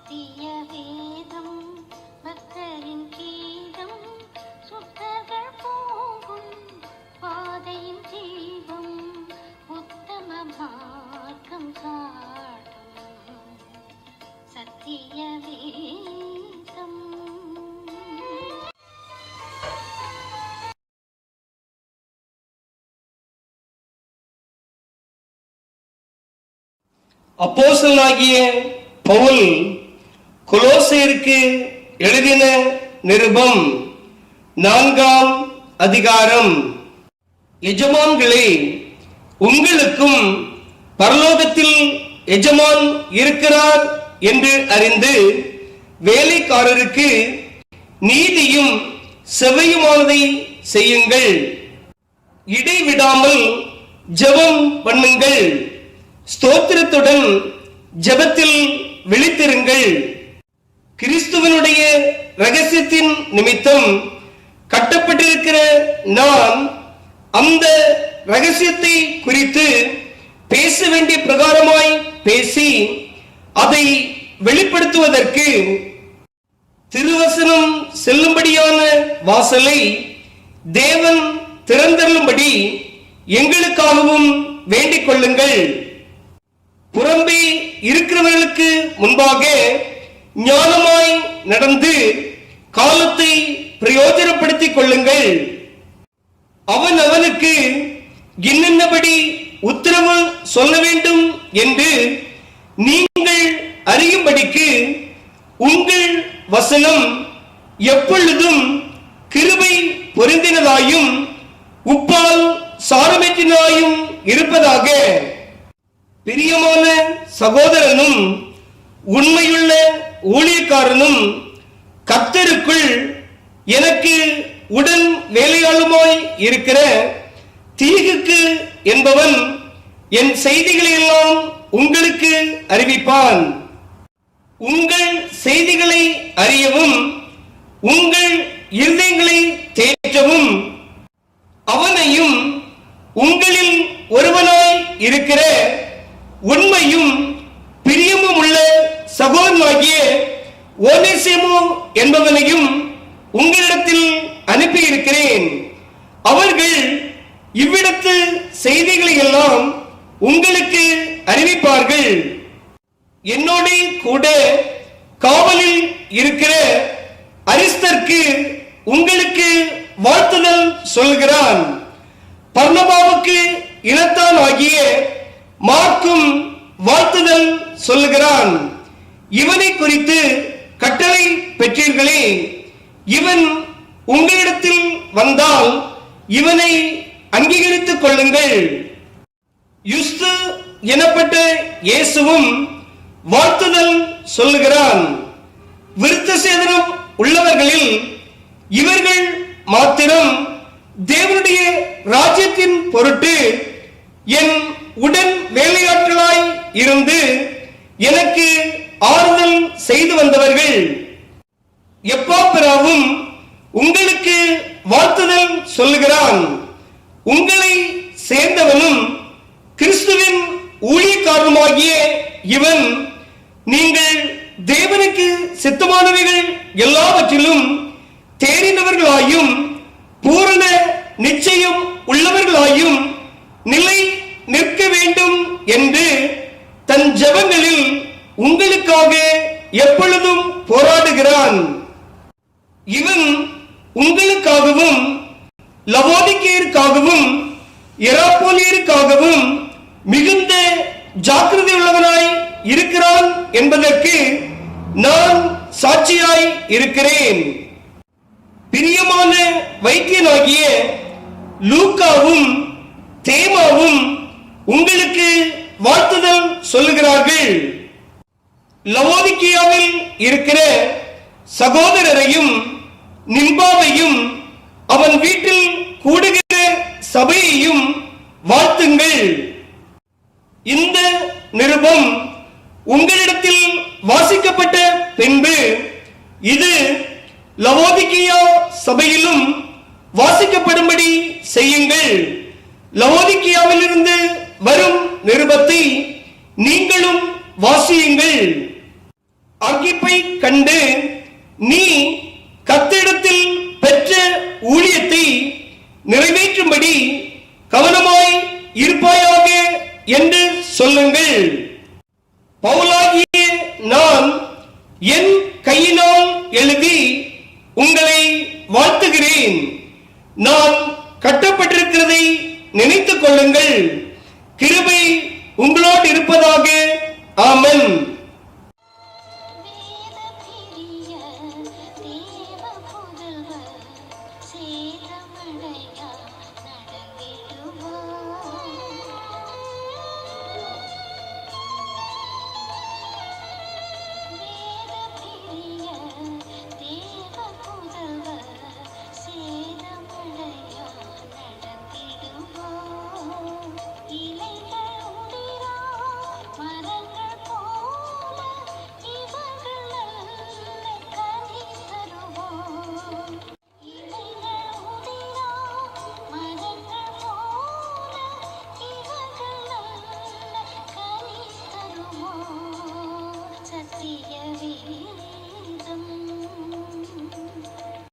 சத்திய வேதம் பக்தரின் கீதம் சுத்தர்கள் போகும் பாதையின் தீபம் உத்தம மார்க்கம் காட்டும் சத்திய வேதம். அப்போஸ்தலனாகிய பவுல் கொலோசையருக்கு எழுதின நிருபம் 4ஆம் அதிகாரம். எஜமான்களே, உங்களுக்கும் பரலோகத்தில் எஜமான் இருக்கிறார் என்று அறிந்து வேலைக்காரருக்கு நீதியும் செவையுமானதை செய்யுங்கள். இடைவிடாமல் ஜெபம் பண்ணுங்கள். ஸ்தோத்திரத்துடன் ஜெபத்தில் விழித்திருங்கள். கிறிஸ்துவனுடைய இரகசியத்தின் நிமித்தம் கட்டப்பட்டிருக்கிற நான் அந்த இரகசியத்தை குறித்து பேச வேண்டிய பிரகாரமாய் பேசி அதை வெளிப்படுத்துவதற்கு திருவசனம் செல்லும்படியான வாசலை தேவன் திறந்தருளும்படி எங்களுக்காகவும் வேண்டிக் கொள்ளுங்கள். புறம்பே இருக்கிறவர்களுக்கு முன்பாக ஞானமாய் நடந்து காலத்தை பிரயோஜனப்படுத்திக் கொள்ளுங்கள். அவன் அவனுக்கு இன்னபடி உத்தரவு சொல்ல வேண்டும் என்று நீங்கள் அறியும்படிக்கு உங்கள் வசனம் எப்பொழுதும் கிருபை பொருந்தினதாயும் உப்பால் சாரமேற்றினாயும் இருப்பதாக. பிரியமான சகோதரனும் உண்மையுள்ள ஊழியக்காரனும் கர்த்தருக்குள் எனக்கு உடன் வேலையாளுமாய் இருக்கிற தீகுக்கு என்பவன் என் செய்திகளை எல்லாம் உங்களுக்கு அறிவிப்பான். உங்கள் செய்திகளை அறியவும் உங்கள் இருதயங்களை தேற்றவும் அவனையும் உங்களில் ஒருவனாய் இருக்கிற உண்மையும் பிரியமும் உள்ள சகோதரனாகிய ஓனேசிமு என்பவனையும் உங்களிடத்தில் அனுப்பியிருக்கிறேன். அவர்கள் இவ்விடத்து செய்திகளை எல்லாம் உங்களுக்கு அறிவிப்பார்கள். என்னோடு கூட காவலில் இருக்கிற அரிஸ்தர்க்கு உங்களுக்கு வாழ்த்துதல் சொல்கிறான். பர்னபாவுக்கு இனத்தான் ஆகிய மார்க்கும் வாழ்த்துதல் சொல்லுகிறான். இவனை குறித்து கட்டளை பெற்றீர்களே. இவன் உங்களிடத்தில் வந்தால் இவனை அங்கீகரித்துக் கொள்ளுங்கள். யுஸ்து எனப்பட்ட இயேசுவும் வாழ்த்துதல் சொல்லுகிறான். விருத்த சேதனம் உள்ளவர்களில் இவர்கள் மாத்திரம் தேவனுடைய ராஜ்யத்தின் பொருட்டு என் உடன் வேலையாட்களாய் இருந்து எனக்கு ஆறுதல் செய்து வந்தவர்கள். எப்பாப்பிராவும் உங்களுக்கு வாழ்த்துதல் சொல்லுகிறான். உங்களை சேர்ந்தவனும் கிறிஸ்துவின் ஊழியக்காரனுமாகிய இவன் நீங்கள் தேவனுக்கு சித்தமானவைகள் எல்லாவற்றிலும் தேறினவர்களாயும் பூரண நிச்சயம் உள்ளவர்களாயும் நிலை நிற்க வேண்டும் என்று தன் ஜெபங்களில் உங்களுக்காக எப்பொழுதும் போராடுகிறான். இவன் உங்களுக்காகவும் லவோதிக்கேயருக்காகவும் எராப்போலியருக்காகவும் மிகுந்த ஜாக்கிரதை உள்ளவனாய் இருக்கிறான் என்பதற்கு நான் சாட்சியாய் இருக்கிறேன். பிரியமான வைத்தியனாகிய லூக்காவும் தேமாவும் உங்களுக்கு வாழ்த்துதல் சொல்லுகிறார்கள். லவோதிக்கியாவில் இருக்கிற சகோதரரையும் நிம்பாவையும் அவன் வீட்டில் கூடுகிற சபையையும் வாழ்த்துங்கள். இந்த நிருபம் உங்களிடத்தில் வாசிக்கப்பட்ட பின்பு இது லவோதிக்கியா சபையிலும் வாசிக்கப்படும்படி செய்யுங்கள். லவோதிக்கியாவிலிருந்து வரும் நிருபத்தை நீங்களும் வாசியுங்கள். அர்க்கிப்பை கண்டு, நீ கர்த்தரிடத்தில் பெற்ற ஊழியத்தை நிறைவேற்றும்படி கவனமாய் இருப்பாயாக என்று சொல்லுங்கள். பவுலாகிய நான் என்